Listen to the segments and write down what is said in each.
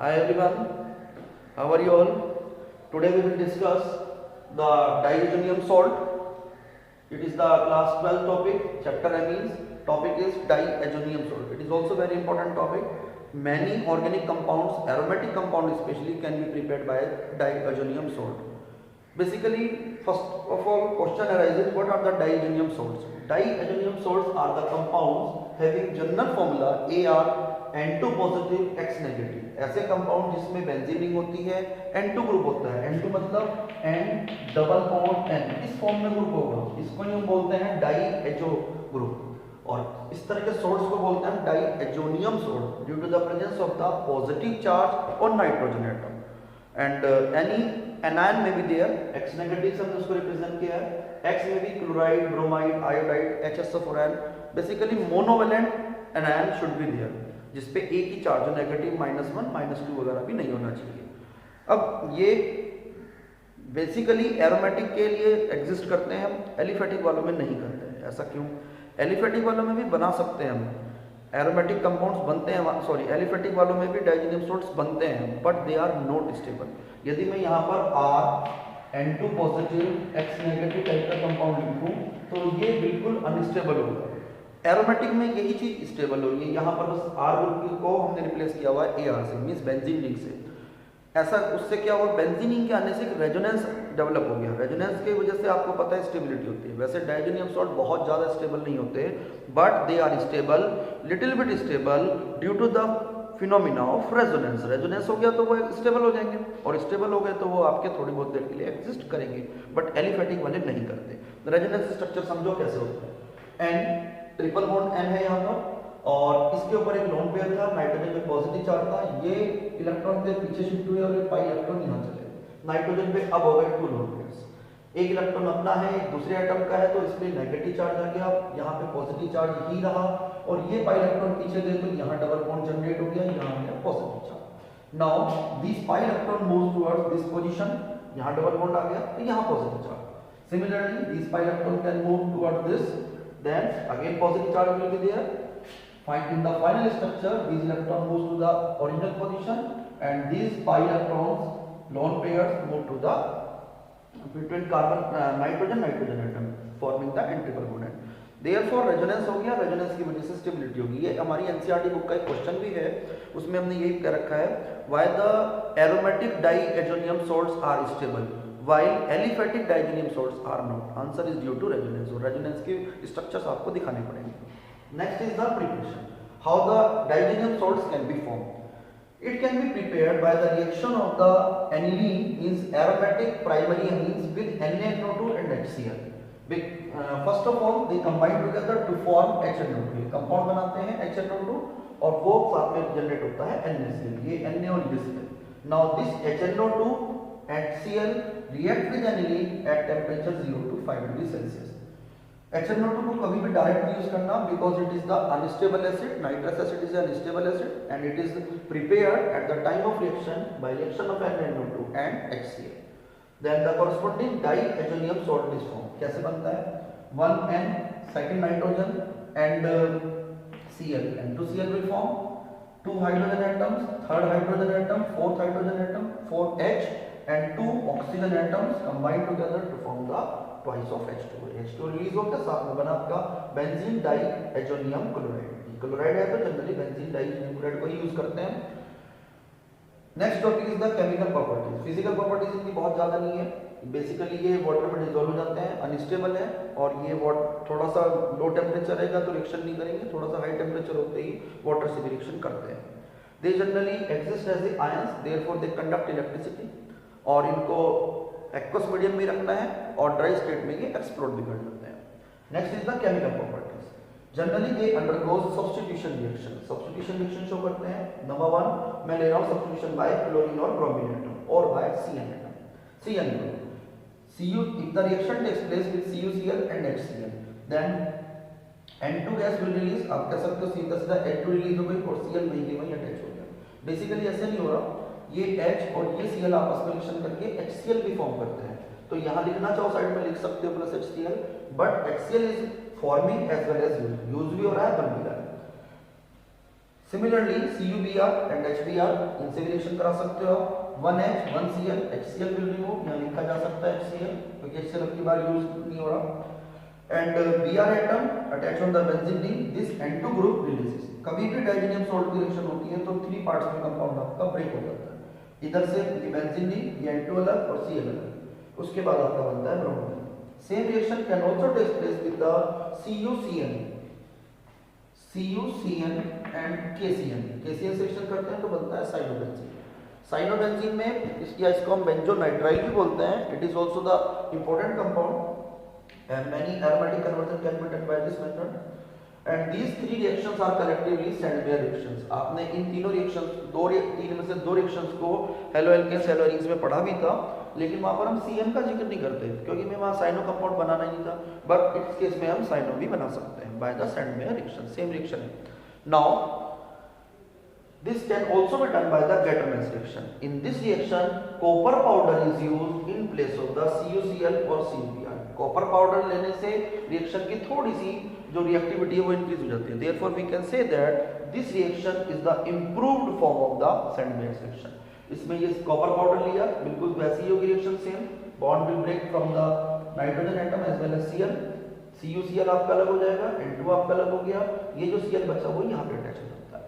Hi everyone, how are you all? Today we will discuss the diazonium salt. It is the class 12 topic, chapter amines. Topic is diazonium salt. It is also very important topic. Many organic compounds, aromatic compounds especially, can be prepared by diazonium salt. Basically, first of all, question arises: what are the diazonium salts? Diazonium salts are the compounds having general formula Ar N2 positive X negative. ऐसे compound जिसमें benzene ring होती है, N2 group होता है। N2 मतलब N double bond N, इस form में group होगा, इसको हम बोलते हैं डाईएजो ग्रुप। और इस तरह के सोल्ट्स को बोलते हैं diazonium salt due to the presence of the positive charge on nitrogen atom and any anion में भी देयर। X नेगेटिव से हमने उसको रिप्रेजेंट किया है। X में भी chloride, bromide, iodide, HSO4n, basically monovalent anion should be there, जिसपे एक ही चार्ज हो, नेगेटिव -1 -2 वगैरह भी नहीं होना चाहिए। अब ये बेसिकली एरोमेटिक के लिए एग्जिस्ट करते हैं, हम एलिफेटिक वालों में नहीं करते हैं। ऐसा क्यों? एलिफेटिक वालों में भी बना सकते हैं हम, एरोमेटिक कंपाउंड्स बनते हैं, सॉरी एलिफेटिक वालों में भी डाइजेनियम सॉल्ट्स बनते हैं, but they are not stable. यदि मैं यहाँ पर N2 positive X negative type का कंपाउंड लिखूं तो ये बिल्कुल अनस्टेबल होगा। एरोमेटिक में यही चीज स्टेबल होगी। यहाँ पर बस R ग्रुप को हमने रिप्लेस किया हुआ है AR से, मींस बेंजीन रिंग से। ऐसा उससे क्या हुआ, बेंजीन रिंग के आने से रेजोनेंस डेवलप हो गया। रेजोनेंस की वजह से आपको पता है स्टेबिलिटी होती है। वैसे डाइजेनियम सॉल्ट बहुत ज़्यादा स्टेबल नहीं होते, but they are stable, little bit stable due to the phenomena of resonance. Resonance हो गया तो वो स्टेबल हो जाएंगे, और स्टेबल हो गए तो वो आपके थोड़ी बहुत देर के लिए एग्जिस्ट करेंगे, बट एलिफेटिक वाले नहीं करते। रेजोनेंस स्ट्रक्चर समझो कैसे होता है। N ट्रिपल बॉन्ड N है यहाँ पर, और इसके ऊपर एक लोन पेयर था, नाइट्रोजन में पॉजिटिव चार्ज था, ये इलेक्ट्रॉन के पीछे शिफ्ट हुए और ये पाई इलेक्ट्रॉन यहाँ चले। नाइट्रोजन पे अब हो गए 2 लोन पेयर्स, एक इलेक्ट्रॉन अपना है, एक दूसरे एटम का है, तो इसमें नेगेटिव चार्ज आ गया, यहाँ पे पॉजिटिव चार्ज ही रहा, और ये पाई इलेक्ट्रॉन पीछे गए तो यहाँ डबल बॉन्ड जनरेट हो गया, यहाँ है positive charge. Now this pi electron moves towards this position, यहाँ डबल बॉन्ड आ गया तो यहाँ positive charge. Similarly this pi electron can move towards this, then again positive charge will be there. Find in the final structure, these electrons moves to the original position, and these pi electrons lone pairs move to the between carbon nitrogen atom, forming the n triple bond. Therefore resonance हो गया, resonance की वजह से stability होगी। ये हमारी NCERT book का एक क्वेश्चन भी है, उसमें हमने यही कह रखा है, why the aromatic diazonium salts are stable while aliphatic diazonium salts are not? Answer is due to resonance, और resonance के structures आपको दिखाने पड़ेंगे। Next is the preparation. How the diazonium salts can be formed? It can be prepared by the reaction of the aniline, means aromatic primary amines, with NaNO2 and HCl. First of all, they combine together to form HNO2. Compound बनाते हैं HNO2, और वो साथ में generate होता है NaCl। ये Na और UCl. Now this HNO2 and Cl react with aniline at temperature 0 to 5 degree Celsius. HNO2 को कभी भी डायरेक्ट यूज करना, because it is the unstable acid. Nitrous acid is an unstable acid and it is prepared at the time of reaction by reaction of NaNO2 and HCl. Then the corresponding diazonium salt is formed. कैसे बनता है? 1N second nitrogen and Cl, N2Cl will form 2 hydrogen atoms, third hydrogen atom, fourth hydrogen atom, 4H and 2 oxygen atoms combine together to form the twice of H2. H2 release होकर साथ में बना आपका benzene diazonium chloride. Chloride है तो generally benzene diazonium chloride को ही use करते हैं। Next topic is the chemical properties. Physical properties इनकी बहुत ज्यादा नहीं है, बेसिकली ये वाटर में डिसॉल्व हो जाते हैं, अनस्टेबल है, और ये थोड़ा सा लो टेम्परेचर रहेगा तो रिएक्शन नहीं करेंगे, थोड़ा सा हाई टेम्परेचर होते ही वाटर से भी रिएक्शन करते हैं। They generally exist as a ions, therefore they conduct electricity, और इनको एक्वस मीडियम में रखना है, और ड्राई स्टेट में ये एक्सप्लोड भी कर जाते हैं। Next is the chemical properties. Generally they undergoes substitution reaction. Substitution reaction show करते हैं। नंबर 1 मैं ले रहा हूं सब्स्टिट्यूशन बाय क्लोरीन और ब्रोमीन एटम, और by CN atom, CN group. Cu, if the reaction takes place with CuCl and HCl, then N2 gas will release। आप कह सकते हो सीधा सीधा N2 रिलीज हो गई और Cl वहीं के वहीं अटैच हो गया। बेसिकली ऐसे नहीं हो रहा, ये H और ये Cl आपस में रिएक्शन करके HCl भी फॉर्म करते हैं। तो यहाँ लिखना चाहो साइड में लिख सकते हो plus HCl, but HCl is forming as well as use भी हो रहा है, बन भी रहा है। सिमिलरली CuBr एंड HBr इनसे भी रिएक्शन करा सकते हो। 1H 1Cl HCl will remove, यहाँ लिखा जा सकता है HCl क्योंकि HCl अब की बार यूज नहीं हो रहा। And Br atom attach on the benzene ring, this N2 group releases. कभी भी डाइजेनियम सॉल्ट की रिएक्शन होती है तो 3 पार्ट्स में कंपाउंड आपका ब्रेक हो जाता है। इधर से ये बेंजीन रिंग, ये N2 अलग और C अलग, उसके बाद आपका बनता है bromine. Same reaction can also take place with the CuCN and KCN से रिएक्शन करते हैं तो बनता है साइनोबेंजीन। साइनोबेंजीन में इसको हम बेंजोनाइट्राइल भी बोलते हैं। It is also the important compound and many aromatic conversion can be done by this method, and these three reactions are collectively Sandmeyer reactions। आपने इन तीनों रिएक्शंस तीन में से दो रिएक्शंस को हेलो एल्केन्स हेलो एरीन्स में पढ़ा भी था, लेकिन वहां पर हम CN का जिक्र नहीं करते क्योंकि मैं वहां साइनो कंपाउंड बनाना ही नहीं था, बट इस केस में हम साइनो भी बना सकते हैं by the Sandmeyer reaction। Same reaction है। Now this can also be done by the Gattermann's reaction। in this reaction copper powder is used in place of the CuCl or CuBr। Copper powder लेने से reaction की थोड़ी सी जो reactivity है वो increase हो जाती है। Therefore we can say that this reaction is the improved form of the Sandmeyer reaction. इसमें ये कॉपर पाउडर लिया, बिल्कुल वैसी ही होगी reaction same. Bond will break from the nitrogen atom as well as Cl। CuCl आपका अलग हो जाएगा, N2 आपका अलग हो गया, ये जो Cl बचा वो यहाँ पे अटैच हो जाता है।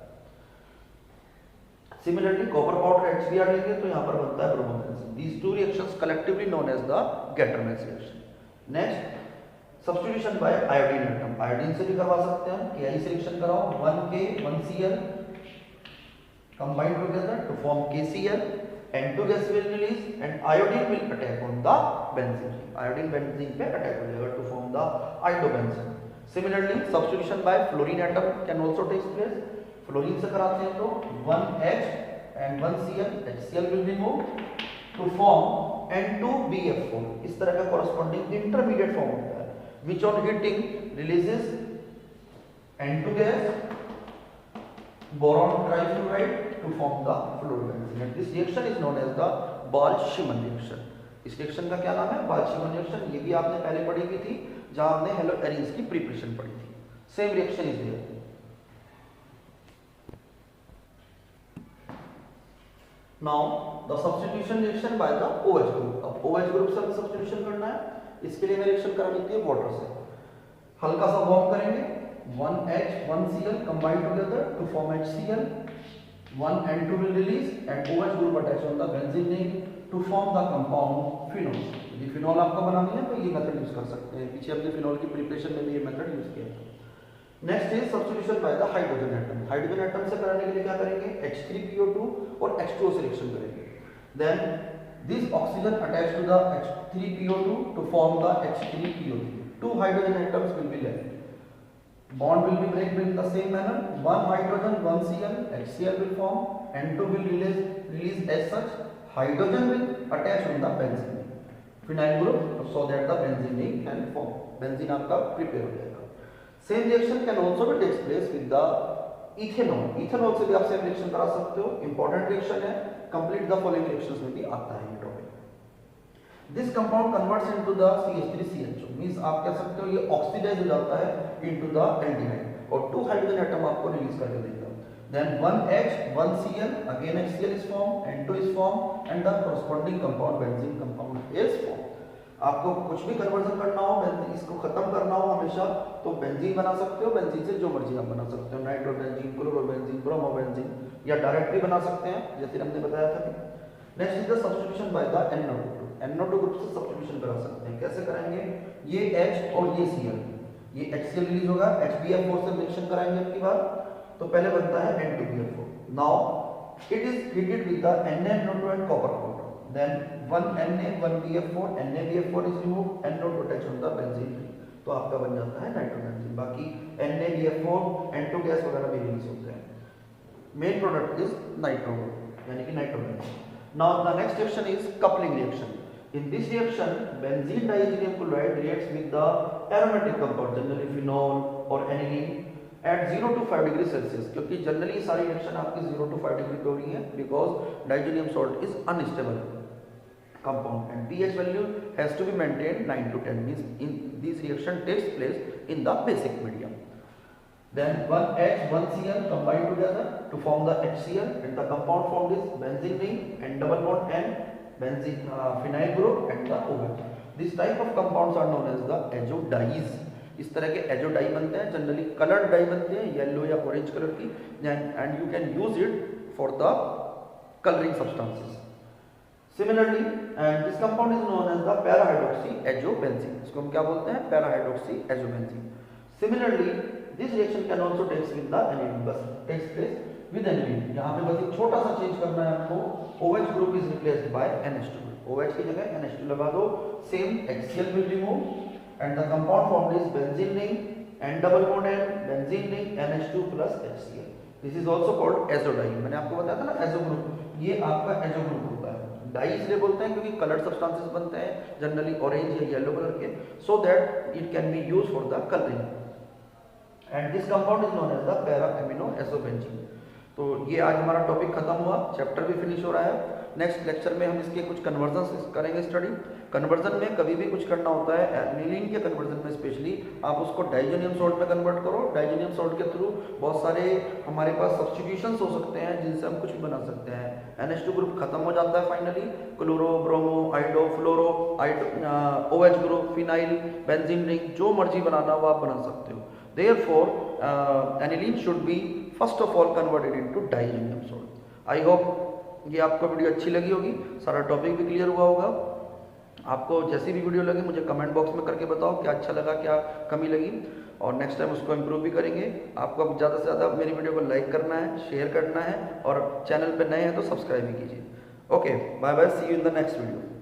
सिमिलरली कॉपर पाउडर HBr लेंगे तो यहाँ पर बनता है bromobenzene. These two reactions collectively known as the Gattermann's reaction. Next substitution by iodine atom. Iodine से भी करवा सकते हैं, Ki से रिएक्शन कराओ, 1K 1Cl combined together to form KCl, N2 gas will release and iodine will attack on the benzene। iodine benzene पे attack हो जाएगा to form the iodobenzene। Similarly substitution by fluorine atom can also take place। Fluorine से कराते हैं तो 1H and 1Cl HCl will remove to form N2BF4। इस तरह का corresponding intermediate form होता है which on heating releases N2 gas, boron trifluoride to form the fluorobenzene। and this reaction is known as the Balch-Schumann reaction। इस reaction का क्या नाम है? Balch-Schumann reaction। ये भी आपने पहले पढ़ी हुई थी जहां हमने हेलो एरीन्स की प्रिपरेशन पढ़ी थी। Same reaction is there. Now the substitution reaction by the OH group। अब OH group से हमें substitution करना है, इसके लिए हमें रिएक्शन करानी होती है वाटर से। हल्का सा वार्म करेंगे, 1H 1Cl combine together to form HCl, 1 N2 will release and OH group attach on the benzene ring to form the compound phenol। यदि फिनॉल आपको बनानी है तो ये मेथड यूज कर सकते हैं, पीछे हमने फिनॉल की प्रिपरेशन में भी ये मेथड यूज किया था। Next is substitution by the hydrogen atom. Hydrogen atom से कराने के लिए क्या करेंगे? H3PO2 और H2O से रिएक्शन करेंगे। Then this oxygen attach to the H3PO2 to form the H3PO3। Two hydrogen atoms will be left. Bond will be break in the same manner। one hydrogen 1 Cl HCl will form, N2 will release as such, hydrogen will attach on the benzene phenyl group so that the benzene ring can form। Benzene आपका prepare हो जाएगा। Same reaction can also be takes place with the ethanol. Ethanol से भी आप same reaction करा सकते हो, important reaction है, कंप्लीट द फॉलोइंग रिएक्शंस में भी आता है ये topic. This compound converts into the CH3CHO, means आप कह सकते हो ये ऑक्सीडाइज हो जाता है इनटू द एल्डिहाइड और 2 हाइड्रोजन एटम आपको रिलीज करके देगा। Then 1H 1Cl again HCl is formed, N2 is formed and the corresponding compound benzene compound is formed। आपको कुछ भी कन्वर्जन करना हो, इसको खत्म करना हो हमेशा, तो बेंजीन बना सकते हो। बेंजीन से जो मर्जी आप बना सकते हो, नाइट्रोबेंजीन, क्लोरोबेंजीन, ब्रोमोबेंजीन, या डायरेक्ट भी बना सकते हैं जैसे हमने बताया था। Next is the substitution by the NO2 group. NO2 group से सब्स्टिट्यूशन करा सकते हैं। कैसे कराएंगे? ये H और ये Cl, ये HCl रिलीज होगा, HBr4 से रिएक्शन कराएंगे आपकी बार, तो पहले बनता है N2BF4। Now it is heated with the NaNO2 and copper powder. Then 1 Na 1 BF4, NaBF4 is removed, NO2 attach on the benzene ring, तो आपका बन जाता है नाइट्रोबेंजीन। बाकी NaBF4 N2 गैस वगैरह भी रिलीज होते हैं। मेन प्रोडक्ट इज नाइट्रो यानी कि nitrobenzene. Now the next reaction is coupling reaction. In this reaction benzene diazonium chloride reacts with the aromatic compound generally phenol और aniline at 0 to 5 degree Celsius, क्योंकि generally सारी reaction आपकी 0 to 5 degree पे हो रही है because diazonium salt is unstable compound and pH value has to be maintained 9 to 10, means in this reaction takes place in the basic medium। then one H, one Cl combine together to form the HCl, and the compound formed is benzene ring and double bond N, benzene phenyl group and the OH. This type of compounds are known as the azodyes. इस तरह के azo die बनते हैं, generally coloured die बनते हैं yellow या orange colour की, and you can use it for the coloring substances. Similarly, and this compound is known as the para-hydroxy-azobenzene. इसको हम क्या बोलते हैं? para-hydroxy-azobenzene. Similarly, this reaction can also takes with the aniline. बस takes place with aniline. यहाँ पे बस एक छोटा सा चेंज करना है आपको. OH group is replaced by NH2 group. OH की जगह NH2 लगा दो. Same HCl will remove, and the compound formed is benzene ring and double bond N, benzene ring NH2 plus HCl. This is also called azodie. मैंने आपको बताया था ना azo group, ये आपका एजो ग्रुप होता है. डाई इसलिए बोलते हैं क्योंकि कलर्ड सब्सटेंसेस बनते हैं जनरली ऑरेंज या येलो कलर के, so that it can be use for the colouring. And this compound is known as the para amino azobenzene. तो ये आज हमारा टॉपिक खत्म हुआ, चैप्टर भी फिनिश हो रहा है. नेक्स्ट लेक्चर में हम इसके कुछ कन्वर्जन करेंगे स्टडी. कन्वर्जन में कभी भी कुछ करना होता है, एनिलीन के कन्वर्जन में स्पेशली आप उसको डाइजेनियम सॉल्ट में कन्वर्ट करो. डाइजेनियम सॉल्ट के थ्रू बहुत सारे हमारे पास सब्स्टिट्यूशंस हो सकते हैं जिनसे हम कुछ भी बना सकते हैं. NH2 ग्रुप खत्म हो जाता है फाइनली, क्लोरो, ब्रोमो, आइडो, फ्लोरो, OH group, phenyl, benzene ring, जो मर्जी बनाना वो आप बना सकते हो. Therefore, aniline should be first of all converted into diazoनियम salt. I hope ये आपको वीडियो अच्छी लगी होगी, सारा टॉपिक भी क्लियर हुआ होगा. आपको जैसी भी वीडियो लगे मुझे कमेंट बॉक्स में करके बताओ क्या अच्छा लगा, क्या कमी लगी, और नेक्स्ट टाइम उसको इम्प्रूव भी करेंगे. आपको अब ज़्यादा से ज़्यादा मेरी वीडियो को लाइक करना है, शेयर करना है, और चैनल पे नए हैं तो सब्सक्राइब भी कीजिए. Okay, bye bye, see you in the next video.